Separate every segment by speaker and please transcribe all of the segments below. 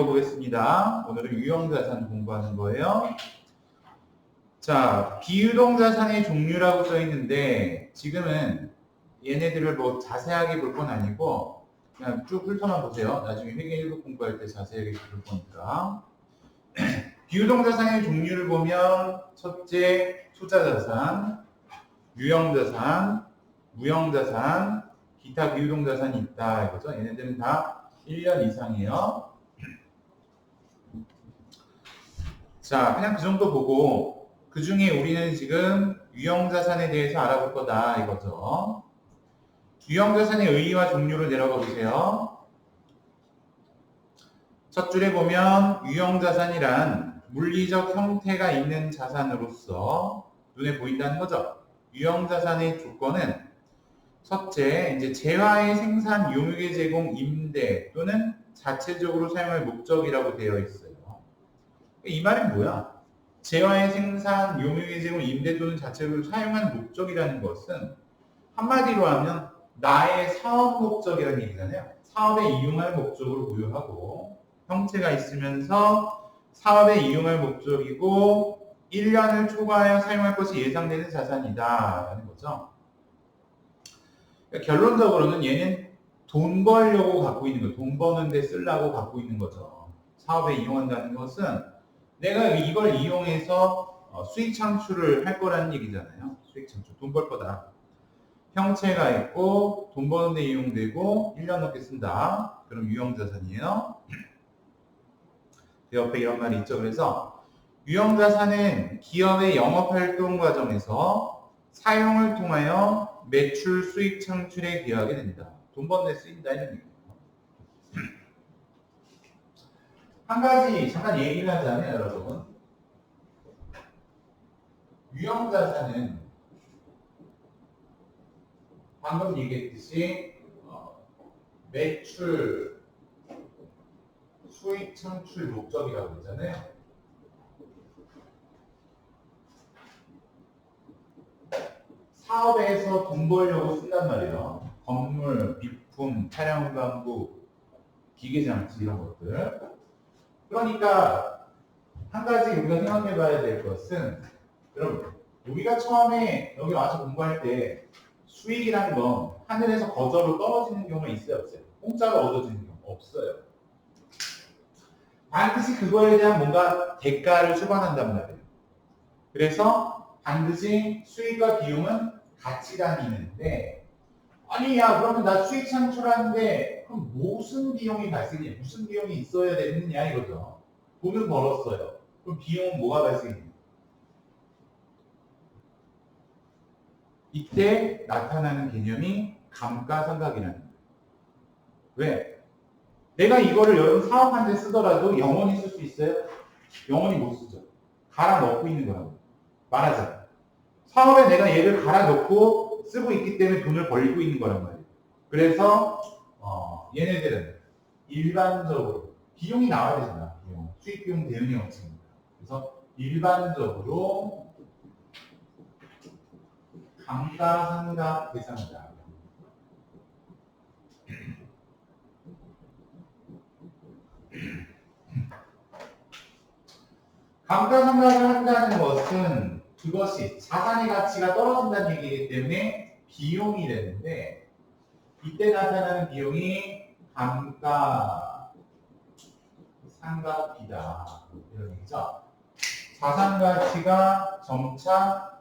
Speaker 1: 읽어보겠습니다. 오늘은 유형자산 공부하는 거예요. 자, 비유동자산의 종류라고 써있는데 지금은 얘네들을 뭐 자세하게 볼 건 아니고 그냥 쭉 훑어만 보세요. 나중에 회계 1급 공부할 때 자세하게 볼 거니까. 비유동자산의 종류를 보면 첫째, 투자자산, 유형자산, 무형자산, 기타 비유동자산이 있다 이거죠. 얘네들은 다 1년 이상이에요. 자, 그냥 그 정도 보고 그 중에 우리는 지금 유형자산에 대해서 알아볼 거다 이거죠. 유형자산의 의의와 종류를 내려가 보세요. 첫 줄에 보면 유형자산이란 물리적 형태가 있는 자산으로서 눈에 보인다는 거죠. 유형자산의 조건은 첫째, 이제 재화의 생산, 용역의 제공, 임대 또는 자체적으로 사용할 목적이라고 되어 있어요. 이 말은 뭐야? 재화의 생산, 용역의 제공, 임대 또는 자체적으로 사용한 목적이라는 것은 한마디로 하면 나의 사업 목적이라는 얘기잖아요. 사업에 이용할 목적으로 부여하고 형태가 있으면서 사업에 이용할 목적이고 1년을 초과하여 사용할 것이 예상되는 자산이다라는 거죠. 그러니까 결론적으로는 얘는 돈 벌려고 갖고 있는 거예요. 돈 버는 데 쓰려고 갖고 있는 거죠. 사업에 이용한다는 것은 내가 이걸 이용해서 수익 창출을 할 거라는 얘기잖아요. 수익 창출, 돈 벌 거다. 형체가 있고 돈 버는 데 이용되고 1년 넘게 쓴다. 그럼 유형자산이에요. 그 옆에 이런 말이 있죠. 그래서 유형자산은 기업의 영업활동 과정에서 사용을 통하여 매출 수익 창출에 기여하게 됩니다. 돈 버는 데 쓰인다 이런 얘기예요. 한 가지 잠깐 얘기를 하자면 여러분, 유형자산은 방금 얘기했듯이 매출 수익 창출 목적이라고 그러잖아요. 사업에서 돈 벌려고 쓴단 말이에요. 건물, 비품, 차량 광고, 기계장치 이런 것들. 그러니까 한 가지 우리가 생각해 봐야 될 것은, 여러분, 우리가 처음에 여기 와서 공부할 때 수익이라는 건 하늘에서 거저로 떨어지는 경우가 있어요, 없어요? 공짜로 얻어지는 경우 없어요. 반드시 그거에 대한 뭔가 대가를 수반한단 말이에요. 그래서 반드시 수익과 비용은 같이 다니는데, 아니 야 그러면 나 수익 창출하는데 그럼 무슨 비용이 발생해? 무슨 비용이 있어야 되느냐 이거죠. 돈을 벌었어요. 그럼 비용은 뭐가 발생해? 이때 나타나는 개념이 감가상각이라는 거예요. 왜? 내가 이거를 여러분 사업하는 데 쓰더라도 영원히 쓸 수 있어요? 영원히 못 쓰죠. 갈아 넣고 있는 거라고 말하잖아요. 사업에 내가 얘를 갈아 넣고 쓰고 있기 때문에 돈을 벌고 있는 거란 말이에요. 그래서 얘네들은 일반적으로 비용이 나와야 되잖아. 비용. 수익 비용 대응의 원칙입니다. 그래서 일반적으로 감가상각 대상이다. 감가상각을 한다는 것은 그것이 자산의 가치가 떨어진다는 얘기이기 때문에 비용이 되는데, 이때 나타나는 비용이 감가상각비다 이런 얘기죠. 자산 가치가 점차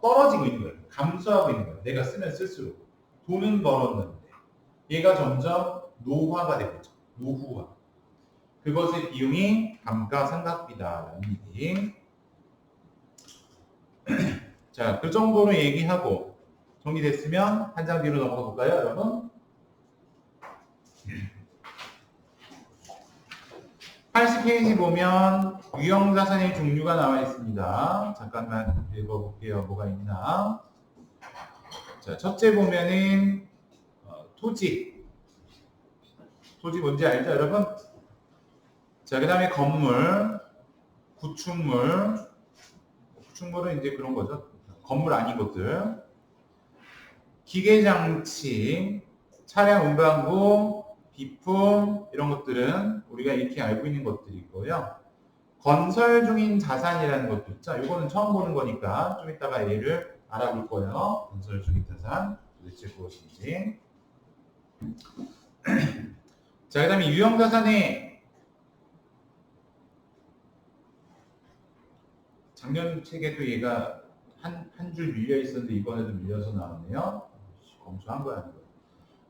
Speaker 1: 떨어지고 있는 거예요. 감소하고 있는 거예요. 내가 쓰면 쓸수록. 돈은 벌었는데 얘가 점점 노화가 되고 있죠. 노후화. 그것의 비용이 감가상각비다라는 얘기. 자, 그 정도로 얘기하고 정리됐으면 한 장 뒤로 넘어가 볼까요, 여러분? 80페이지 보면 유형자산의 종류가 나와 있습니다. 잠깐만 읽어볼게요. 뭐가 있나? 자, 첫째 보면은 토지. 토지 뭔지 알죠, 여러분? 자, 그 다음에 건물, 구축물. 구축물은 이제 그런 거죠. 건물 아닌 것들. 기계장치, 차량 운반구, 비품 이런 것들은 우리가 이렇게 알고 있는 것들이고요. 건설 중인 자산이라는 것도 있죠. 이거는 처음 보는 거니까 좀 이따가 얘를 알아볼 거예요. 건설 중인 자산 도대체 무엇인지. 자, 그 다음에 유형자산의 작년 책에도 얘가 한 줄 밀려 있었는데 이번에도 밀려서 나왔네요. 검수한 거야.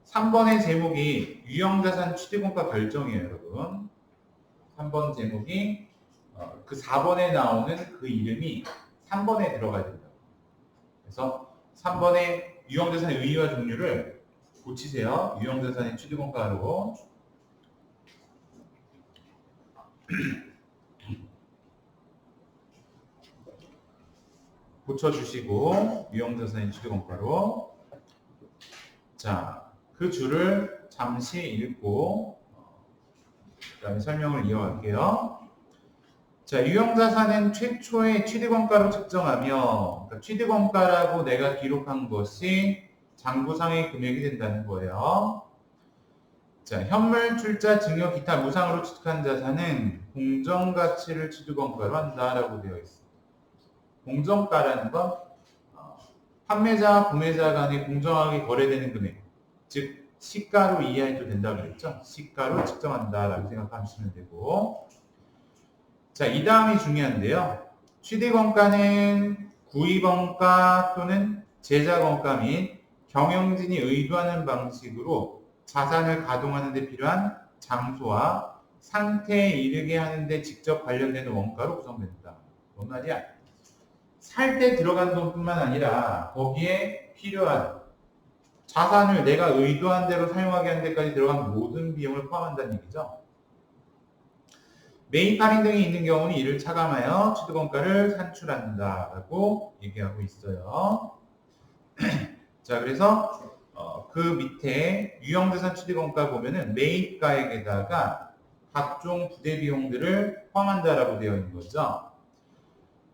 Speaker 1: 3번의 제목이 유형자산 취득원가 결정이에요, 여러분. 3번 제목이 그 4번에 나오는 그 이름이 3번에 들어가야 된다고. 그래서 3번의 유형자산의 의의와 종류를 고치세요. 유형자산의 취득원가로. 고쳐주시고 유형자산의 취득원가로. 자, 그 줄을 잠시 읽고 그 다음에 설명을 이어갈게요. 자, 유형자산은 최초의 취득원가로 측정하며, 그러니까 취득원가라고 내가 기록한 것이 장부상의 금액이 된다는 거예요. 자, 현물, 출자, 증여, 기타 무상으로 취득한 자산은 공정가치를 취득원가로 한다라고 되어 있습니다. 공정가라는 건 판매자와 구매자 간에 공정하게 거래되는 금액, 즉 시가로 이해해도 된다고 그랬죠. 시가로 측정한다라고 생각하시면 되고, 자, 이 다음이 중요한데요. 취득원가는 구입원가 또는 제작원가 및 경영진이 의도하는 방식으로 자산을 가동하는 데 필요한 장소와 상태에 이르게 하는 데 직접 관련되는 원가로 구성된다. 뭔 말이야? 살 때 들어간 돈뿐만 아니라 거기에 필요한 자산을 내가 의도한 대로 사용하게 하는 데까지 들어간 모든 비용을 포함한다는 얘기죠. 매입 할인 등이 있는 경우는 이를 차감하여 취득원가를 산출한다라고 얘기하고 있어요. 자, 그래서 그 밑에 유형자산 취득원가 보면은 매입가액에다가 각종 부대 비용들을 포함한다라고 되어 있는 거죠.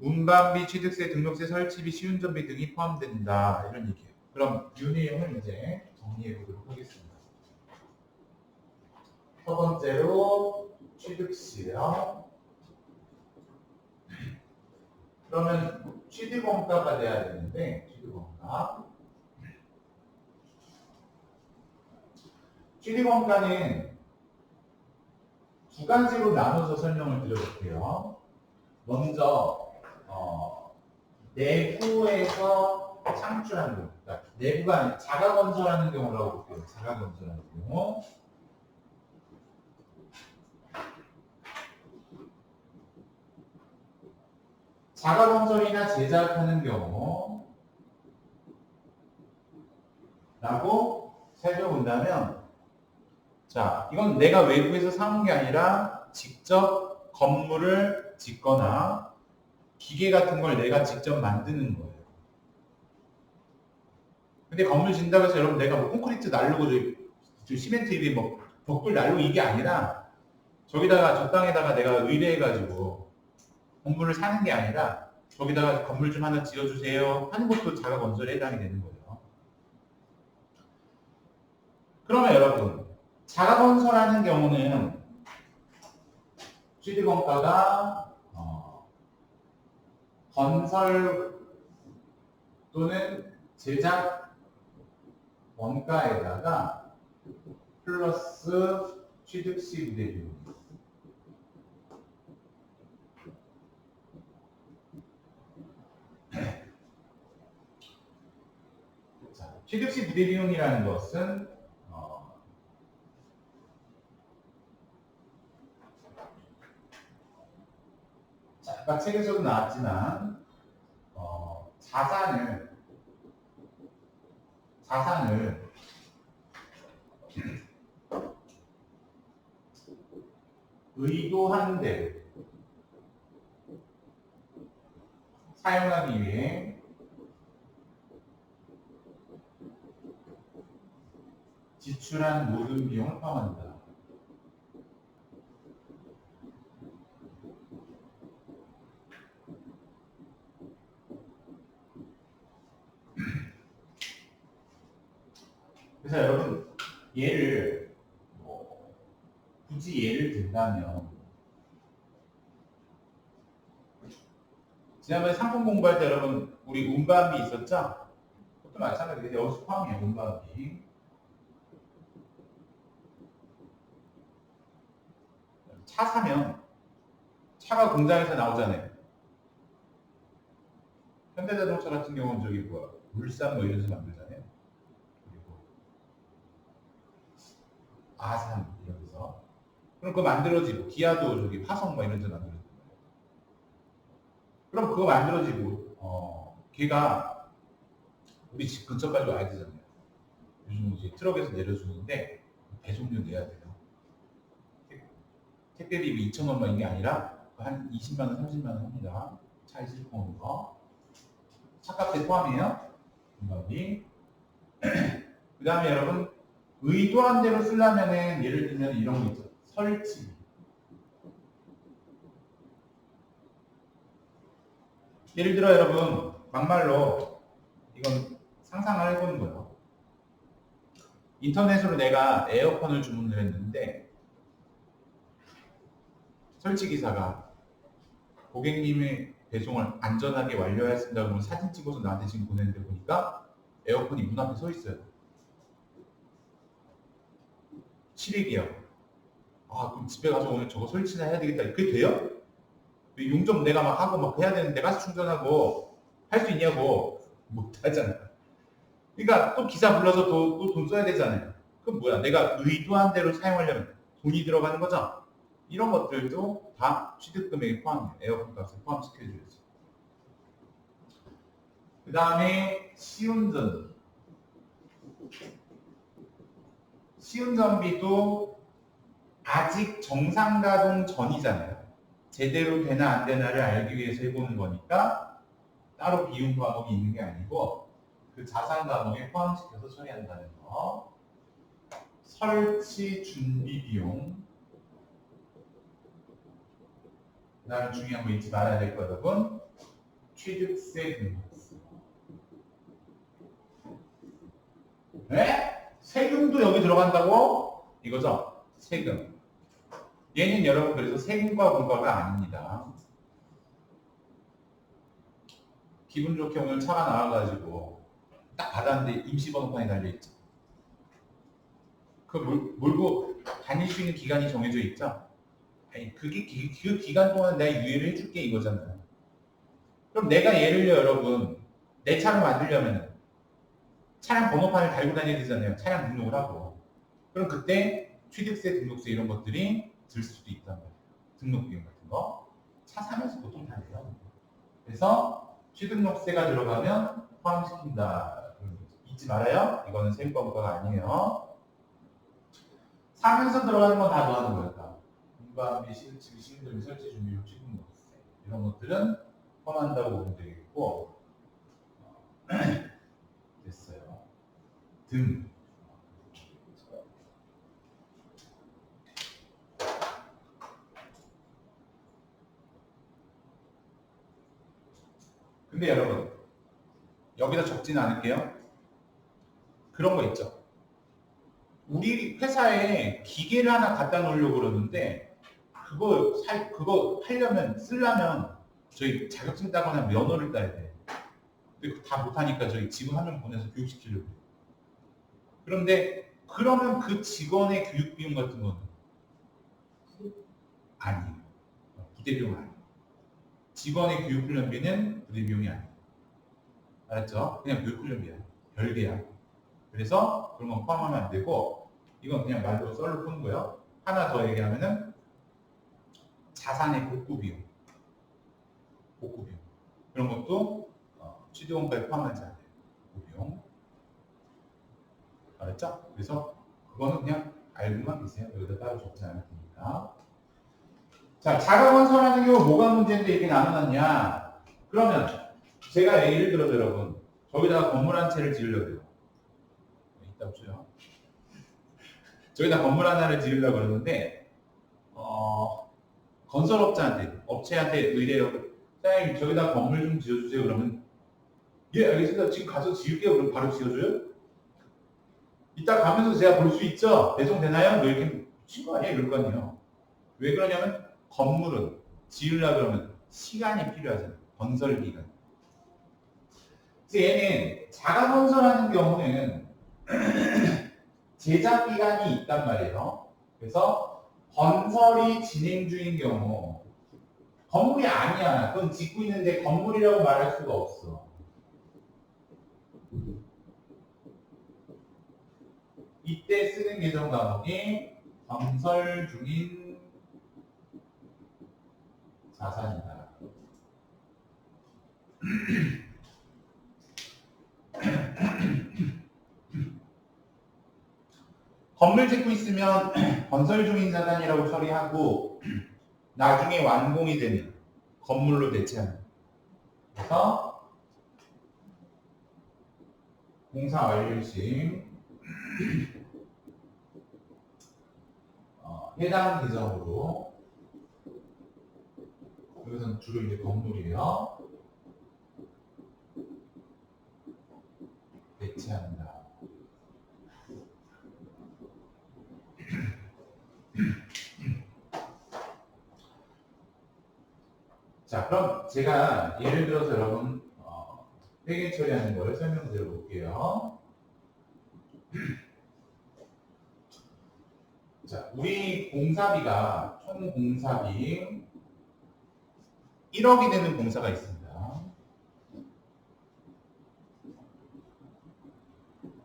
Speaker 1: 운반비, 취득세, 등록세, 설치비, 시운전비 등이 포함된다 이런 얘기예요. 그럼 이 내용을 이제 정리해 보도록 하겠습니다. 첫 번째로 취득시요. 그러면 취득원가가 돼야 되는데 취득원가. 취득원가는 두 가지로 나눠서 설명을 드려볼게요. 먼저 내부에서 창출하는 경우, 그러니까 내부가 아니라 자가 건설하는 경우라고 볼게요. 자가 건설하는 경우. 자가 건설이나 제작하는 경우 라고 살펴본다면, 자, 이건 내가 외부에서 사온 게 아니라 직접 건물을 짓거나 기계 같은 걸 내가 직접 만드는 거예요. 근데 건물 짓는다고 해서 여러분 내가 뭐 콘크리트 날르고 저 시멘트 위에 뭐 벽돌 날르고 이게 아니라 저기다가 저 땅에다가 내가 의뢰해가지고 건물을 사는 게 아니라 저기다가 건물 좀 하나 지어주세요 하는 것도 자가 건설에 해당이 되는 거예요. 그러면 여러분 자가 건설하는 경우는 취득원가가 건설 또는 제작 원가에다가 플러스 취득시 부대 비용. 취득시 부대 비용이라는 것은 아까 책에서도 나왔지만 자산을 의도한 대로 사용하기 위해 지출한 모든 비용을 포함한다. 그래서 여러분 얘를 된다면 지난번에 상품 공부할 때 여러분 우리 운반비 있었죠? 그것도 마찬가지예요. 여기서 포함이에요. 운반비. 차 사면 차가 공장에서 나오잖아요. 현대자동차 같은 경우는 저기 뭐야 울산 뭐 이런 데서 만들잖아요. 그리고 아산 이런 데서. 그럼 그거 만들어지고 기아도 저기 화성 뭐 이런 데서 만들어지고. 그럼 그거 만들어지고 걔가 우리 집 근처까지 와야 되잖아요. 요즘 이제 트럭에서 내려주는데 배송료 내야 돼요. 택배비비 2,000원만 이게 아니라 한 20만 원, 30만 원 합니다. 차에 싣고 오는 거. 차값에 포함이에요. 공간비. 그 다음에 여러분 의도한 대로 쓰려면은 예를 들면 이런 거 있죠. 설치. 예를 들어 여러분 막말로 이건 상상을 해보는 거예요. 인터넷으로 내가 에어컨을 주문을 했는데 설치기사가 고객님의 배송을 안전하게 완료하였습니다. 그러면 사진 찍어서 나한테 지금 보냈는데 보니까 에어컨이 문 앞에 서 있어요. 실익이요. 아 그럼 집에 가서 오늘 저거 설치나 해야 되겠다. 그게 돼요? 용접 내가 막 하고 막 해야 되는데 가스 충전하고 할 수 있냐고 못 하잖아. 그러니까 또 기사 불러서 또 돈 써야 되잖아요. 그럼 뭐야? 내가 의도한 대로 사용하려면 돈이 들어가는 거죠? 이런 것들도 다 취득금액에 포함이에요. 에어컨 값에 포함시켜줘야죠. 그 다음에 시운전. 시운전비도 아직 정상 가동 전이잖아요. 제대로 되나 안 되나를 알기 위해서 해보는 거니까 따로 비용 과목이 있는 게 아니고 그 자산 과목에 포함시켜서 처리한다는 거. 설치 준비 비용. 그 다음에 중요한 거 잊지 말아야 될 거 여러분. 취득세 등록세. 네? 세금도 여기 들어간다고? 이거죠? 세금. 얘는 여러분 그래서 세금과 공과가 아닙니다. 기분 좋게 오늘 차가 나와가지고 딱 받았는데 임시번호판이 달려있죠. 그 몰고 다닐 수 있는 기간이 정해져 있죠. 아니 그게 그 기간 동안 내가 유예를 해줄게 이거잖아요. 그럼 내가 예를 들어 여러분 내 차를 만들려면 차량 번호판을 달고 다녀야 되잖아요. 차량 등록을 하고. 그럼 그때 취득세, 등록세 이런 것들이 들 수도 있단 말이에요. 등록 비용 같은 거. 차 사면서 보통 다 내요. 그래서 취득록세가 들어가면 포함시킨다. 잊지 말아요. 이거는 세금과목과가 아니에요. 사면서 들어가는 건 다 더하는 거예요. 운반비, 시급비, 시운전비, 설치 준비료, 취득록세 이런 것들은 포함한다고 보면 되겠고 됐어요. 등. 근데 여러분 여기다 적지는 않을게요. 그런 거 있죠. 우리 회사에 기계를 하나 갖다 놓으려고 그러는데 그거 하려면 쓰려면 저희 자격증 따거나 면허를 따야 돼. 근데 다 못하니까 저희 직원 한 명 보내서 교육시키려고 해요. 그런데 그러면 그 직원의 교육 비용 같은 거는 아니에요. 부대 비용 아니에요. 직원의 교육훈련비는 부대 비용이 아니에요. 알았죠? 그냥 교육훈련비야. 별개야. 그래서 그런 건 포함하면 안 되고 이건 그냥 말로 썰로 푸는 거예요. 하나 더 얘기하면은 자산의 복구 비용. 복구 비용. 그런 것도 취득원가에 포함하지 않아요. 복구 비용. 알았죠? 그래서 그거는 그냥 알고만 계세요. 여기다 따로 적지 않을 테니까. 자, 자가건설하는 경우 뭐가 문제인데 이렇게 나눠놨냐? 그러면 제가 예를 들어서 여러분 저기다가 건물 한 채를 지으려고 해요. 이따 보죠. 저기다 건물 하나를 지으려고 그러는데 건설업자한테 업체한테 의뢰요. 사장님 저기다 건물 좀 지어주세요. 그러면 예 알겠습니다. 지금 가서 지을게요. 그럼 바로 지어줘요? 이따 가면서 제가 볼 수 있죠? 배송되나요? 뭐 이렇게 미친 거 아니에요? 이럴 거 아니에요. 왜 그러냐면 건물은 지으려 그러면 시간이 필요하잖아요. 건설 기간. 그래서 얘는 자가 건설하는 경우는 제작 기간이 있단 말이에요. 그래서 건설이 진행 중인 경우 건물이 아니야. 그건 짓고 있는데 건물이라고 말할 수가 없어. 이때 쓰는 계정 과목이 건설 중인 자산이다. 건물 짓고 있으면 건설 중인 자산이라고 처리하고 나중에 완공이 되면 건물로 대체합니다. 그래서 공사 완료 시 해당 계정으로 여기서는 주로 이제 건물이에요. 대체한다. 자, 그럼 제가 예를 들어서 여러분 회계 처리하는 걸 설명드려 볼게요. 자, 우리 공사비가 총 공사비 1억이 되는 공사가 있습니다.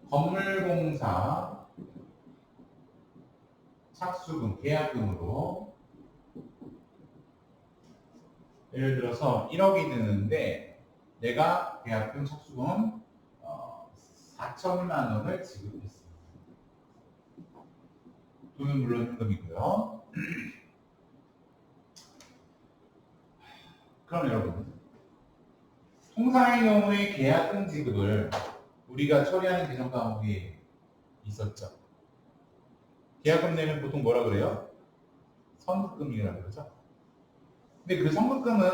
Speaker 1: 건물공사 착수금, 계약금으로 예를 들어서 1억이 드는데 내가 계약금, 착수금 4천만 원을 지급했습니다. 돈은 물론 현금이고요. 그럼 여러분, 통상의 경우에 계약금 지급을 우리가 처리하는 계정 과목이 있었죠. 계약금 내면 보통 뭐라 그래요? 선급금이라고 그러죠. 근데 그 선급금은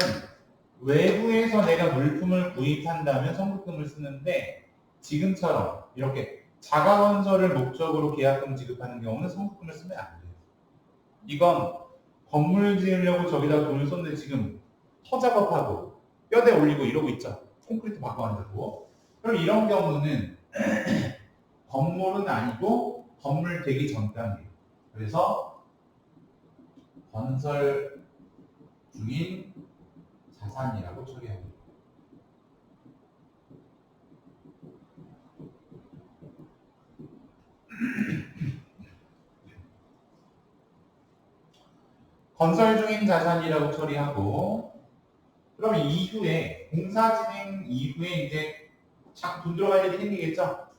Speaker 1: 외부에서 내가 물품을 구입한다면 선급금을 쓰는데 지금처럼 이렇게 자가건설을 목적으로 계약금 지급하는 경우는 선급금을 쓰면 안 돼요. 이건 건물 지으려고 저기다 돈을 썼는데 지금 터작업하고 뼈대 올리고 이러고 있죠. 콘크리트 바꿔한다고. 그럼 이런 경우는 건물은 아니고 건물 되기 전 단계. 그래서 건설 중인 자산이라고 처리합니다. 건설 중인 자산이라고 처리하고 그럼 이후에 공사 진행 이후에 이제 돈 들어갈 일이 생기겠죠?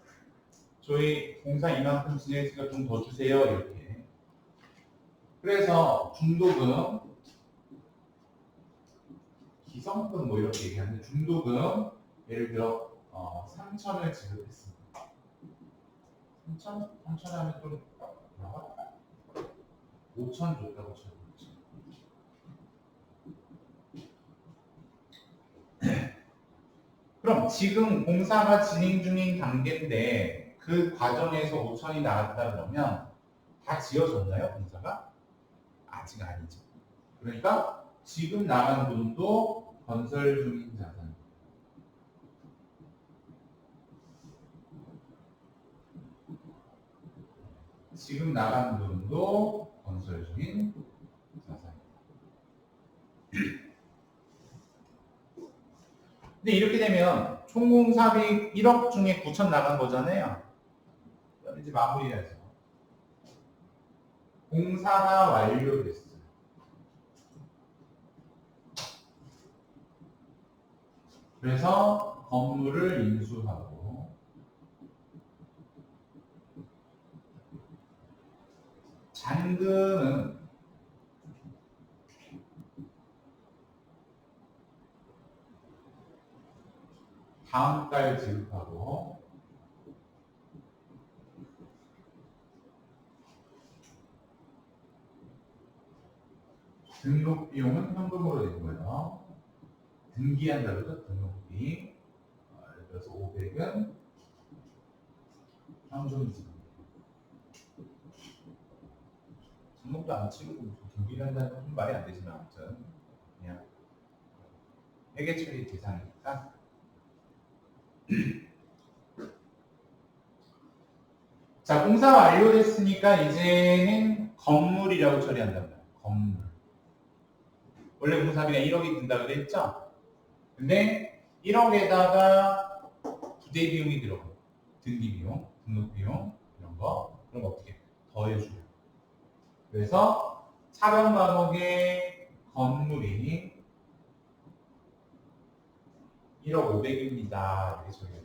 Speaker 1: 저희 공사 이만큼 진행했으니까 좀 더 주세요 이렇게. 그래서 중도금, 기성금 뭐 이렇게 얘기하는데 중도금 예를 들어 3천을 지급했습니다. 3천 하면 좀 5천 줬다고 쳐요. 그럼 지금 공사가 진행 중인 단계인데 그 과정에서 5천이 나갔다 그러면 다 지어졌나요? 공사가? 아직 아니죠. 그러니까 지금 나간 돈도 건설 중인 자산. 지금 나간 돈도 건설 중인 자산. 근데 이렇게 되면 총공사비 1억 중에 9천 나간 거잖아요. 이제 마무리해야죠. 공사가 완료됐어요. 그래서 건물을 인수하고 잔금은 다음 달 지급하고 등록 비용은 현금으로 내고요. 등기한다 그러죠? 등록비. 예를 들어서 500은 현금 지급. 등록도 안 치고 등기한다는 건 좀 말이 안 되지만 아무튼 그냥 회계 처리 대상이니까. 자, 공사 완료됐으니까 이제는 건물이라고 처리한단 말이야. 건물. 원래 공사비가 1억이 든다 그랬죠? 근데 1억에다가 부대 비용이 들어가. 등기 비용, 등록 비용 이런 거. 그럼 어떻게 더해줘요. 그래서 차변 과목의 건물이 1억 500입니다. 이렇게 적용해요.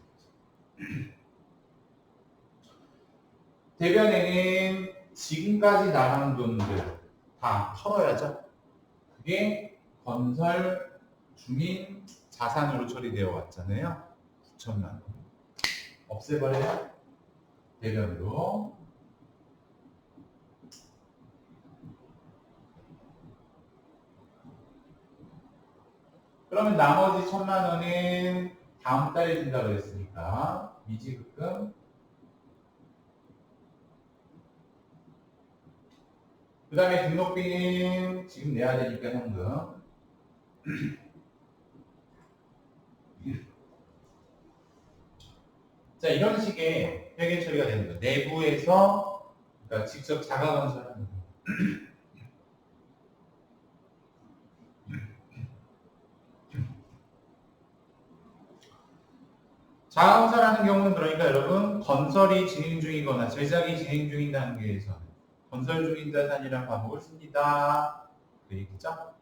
Speaker 1: 대변에는 지금까지 나간 돈들 다 털어야죠. 그게 건설 중인 자산으로 처리되어 왔잖아요. 9천만 원. 없애버려요. 대변으로. 그러면 나머지 1,000만 원은 다음 달에 준다 그랬으니까 미지급금. 그 다음에 등록비는 지금 내야 되니까 현금. 자, 이런 식의 회계 처리가 되는 거예요. 내부에서 그러니까 직접 자가 건설하는 거. 자가 건설하는 경우는 그러니까 여러분 건설이 진행 중이거나 제작이 진행 중인 단계에서는 건설 중인 자산이라는 과목을 씁니다. 그 얘기죠?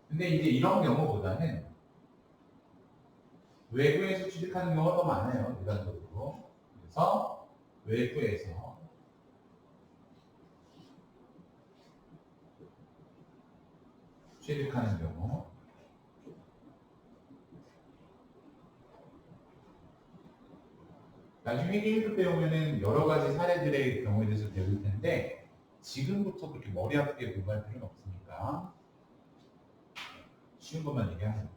Speaker 1: 근데 이제 이런 경우보다는 외부에서 취득하는 경우가 더 많아요. 일반적으로. 그래서 외부에서 취득하는 경우. 나중에 1급 배우면은 여러 가지 사례들의 경우에 대해서 배울 텐데 지금부터 그렇게 머리 아프게 공부할 필요는 없으니까 쉬운 것만 얘기하는 거예요.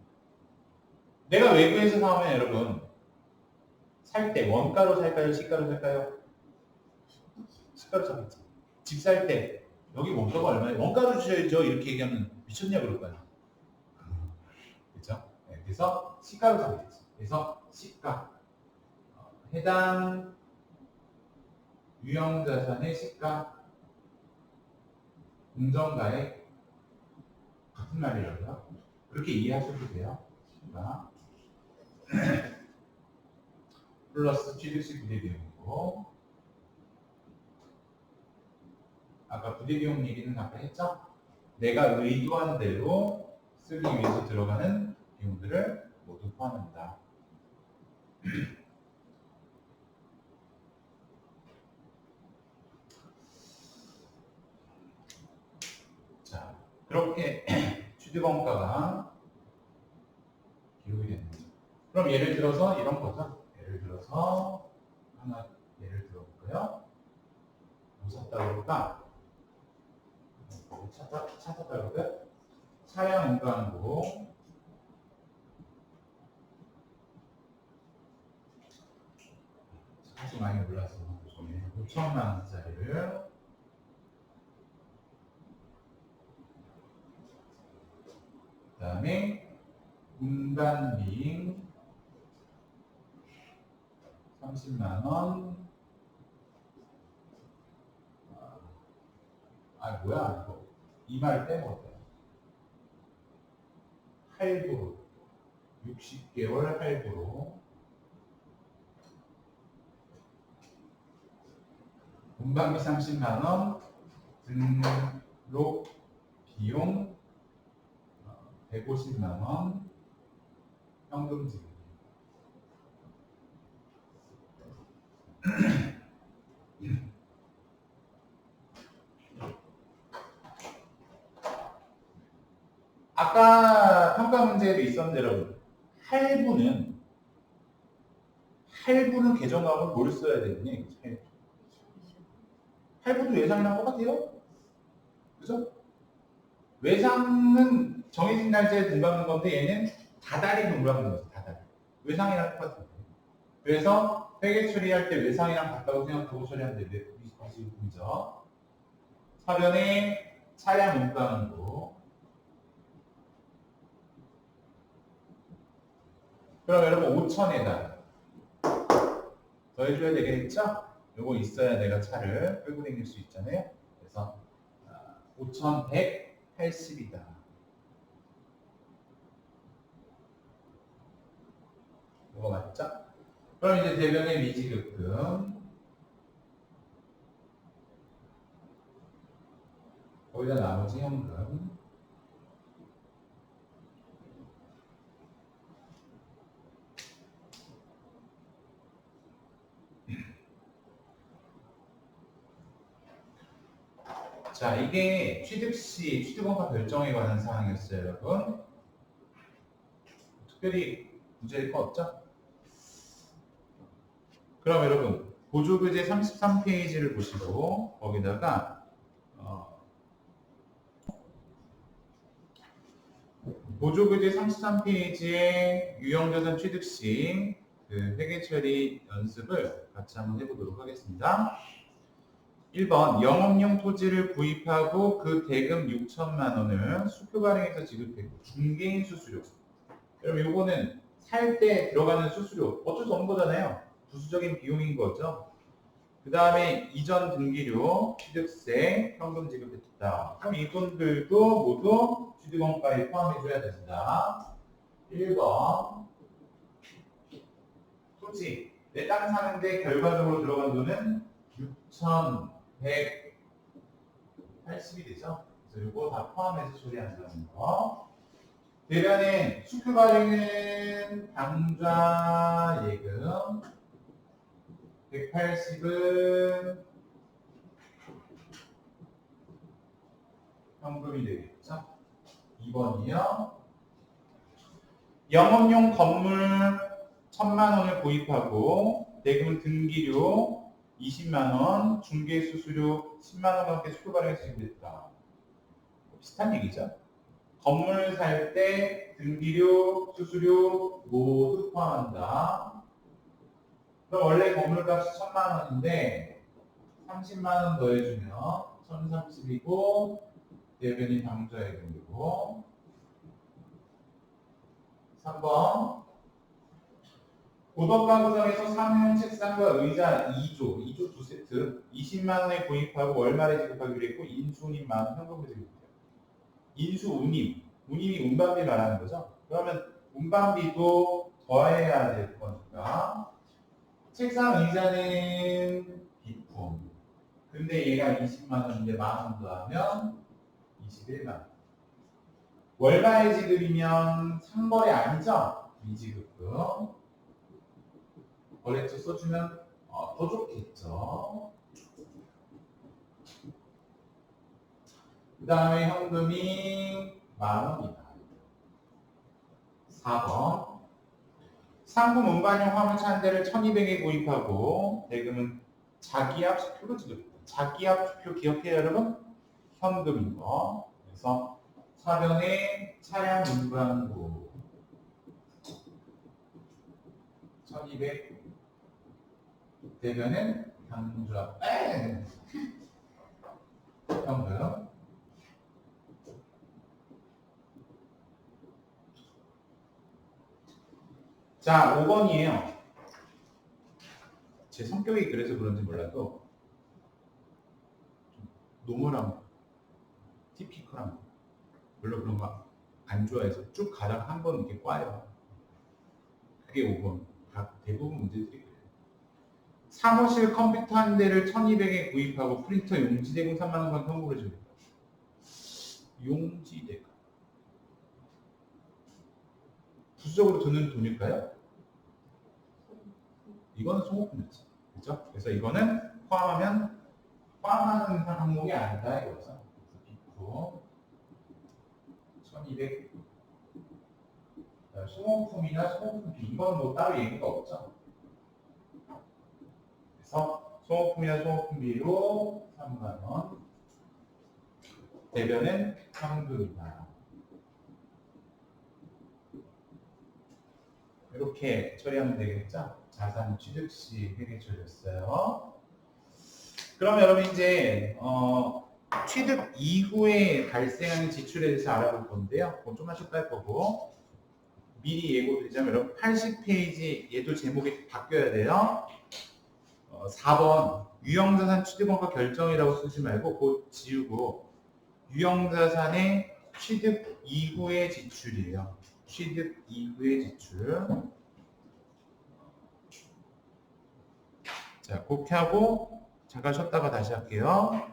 Speaker 1: 내가 외부에서 사오면 여러분 살 때 원가로 살까요? 시가로 살까요? 시가로 사겠지. 집 살 때 여기 원가가 얼마예요? 원가로 주셔야죠. 이렇게 얘기하면 미쳤냐 그럴 거야. 그렇죠? 네, 그래서 시가로 사겠지. 그래서 시가 해당 유형자산의 시가 공정가액 같은 말이라고요. 그렇게 이해하셔도 돼요. 시가 플러스 취득시 부대비용이고 아까 부대비용 얘기는 아까 했죠? 내가 의도한 대로 쓰기 위해서 들어가는 비용들을 모두 포함한다. 자, 그렇게 취득원가가 기록이 되는 거죠. 그럼 예를 들어서 이런 거죠. 예를 들어서 하나 예를 들어볼까요? 뭐 샀다 그럴까? 차 샀다 그럴까요? 차량 운반고 아주 많이 올라서 5천만 원짜리를 그 다음에 운반비 30만 원. 뭐야 이거 이 말 빼먹었다. 할부로 60개월 할부로 운반비 30만 원, 등록 비용 150만 원, 현금 지급. 아까 평가 문제에도 있었는데 여러분 할부는 계정과목을 뭘 써야 되느냐 할부도 예상이랑 똑같아요. 그죠? 외상은 정해진 날짜에 공부하는 건데 얘는 다달이 공부하는 거죠. 다달. 외상이랑 똑같아요. 그래서 회계 처리할 때 외상이랑 같다고 생각하고 처리하면 되는데 미지급금이죠. 서면에 차량 운반부. 그럼 여러분 5천에다 더해줘야 되겠죠? 요거 있어야 내가 차를 끌고 다닐 수 있잖아요. 그래서 5,180이다. 이거 맞죠? 그럼 이제 대변의 미지급금 거기다 나머지 현금 자, 이게 취득시 취득원가 결정에 관한 사항이었어요, 여러분. 특별히 문제일 거 없죠? 그럼 여러분, 보조교재 33페이지를 보시고 거기다가 보조교재 33페이지에 유형자산 취득시 그 회계처리 연습을 같이 한번 해보도록 하겠습니다. 1번 영업용 토지를 구입하고 그 대금 6천만 원을 수표 발행해서 지급했고 중개인 수수료. 여러분 요거는 살 때 들어가는 수수료 어쩔 수 없는 거잖아요. 부수적인 비용인 거죠. 그 다음에 이전 등기료, 취득세, 현금 지급했다. 그럼 이 돈들도 모두 취득원가에 포함해줘야 된다. 1번 토지 내 땅 사는데 결과적으로 들어간 돈은 6,180이 되죠. 그래서 이거 다 포함해서 처리한다는 거. 대변인 수표 발행은 당좌 예금 180은 현금이 되겠죠. 2번이요. 영업용 건물 1,000만 원을 구입하고 대금 등기료 20만 원, 중개 수수료 10만 원과 함께 수표 발행해서 지급했다. 비슷한 얘기죠. 건물 살 때 등기료, 수수료 모두 포함한다. 그럼 원래 건물값이 1,000만 원인데 30만 원 더해주면 1,030이고 대변인 당좌예금이고 3번 고덕가구점에서 사무용 책상과 의자 2조 2세트 20만 원에 구입하고 월말에 지급하기로 했고 인수운임 만 원 현금으로 지급해요. 인수운임, 운임이 운반비 말하는 거죠. 그러면 운반비도 더해야 될 거니까 책상 의자는 비품. 근데 얘가 20만 원인데 만 원 더하면 21만 원. 월말 지급이면 상거래 아니죠? 미지급금. 거래처 써주면 더 좋겠죠. 그 다음에 현금이 만 원이다. 4번 상품 운반용 화물차 한 대를 1,200에 구입하고 대금은 자기압 수표로 지급했다. 자기압 수표 기억해요 여러분? 현금인 거. 그래서 사변의 차량 운반부 1,200 대변은 당좌 현금. 자, 5번이에요. 제 성격이 그래서 그런지 몰라도 좀 노멀한 티피컬한 거. 별로 그런 거 안 좋아해서 쭉 가다가 한 번 이렇게 꽈요. 그게 5번. 대부분 문제들이 그래요. 사무실 컴퓨터 한 대를 1,200에 구입하고 프린터 용지대금 3만 원간 현금으로 줍니다. 용지대금. 부수적으로 드는 돈일까요? 이거는 소모품이지. 그렇죠? 그래서 이거는 포함하는 항목이 아니다 이거죠. 비품 1,200 소모품이나 소모품비 이건 뭐 따로 얘기가 없죠. 그래서 소모품이나 소모품비로 3만 원. 대변은 현금이다. 이렇게 처리하면 되겠죠? 자산 취득 시 회계 처리였어요. 그럼 여러분 이제 취득 이후에 발생하는 지출에 대해서 알아볼 건데요. 그건 좀만 쉬다 할 거고, 미리 예고드리자면 여러분 80페이지 얘도 제목이 바뀌어야 돼요. 4번 유형자산 취득원가 결정이라고 쓰지 말고 그거 지우고 유형자산의 취득 이후의 지출이에요. 취득 이후의 지출. 자, 그렇게 하고 잠깐 쉬었다가 다시 할게요.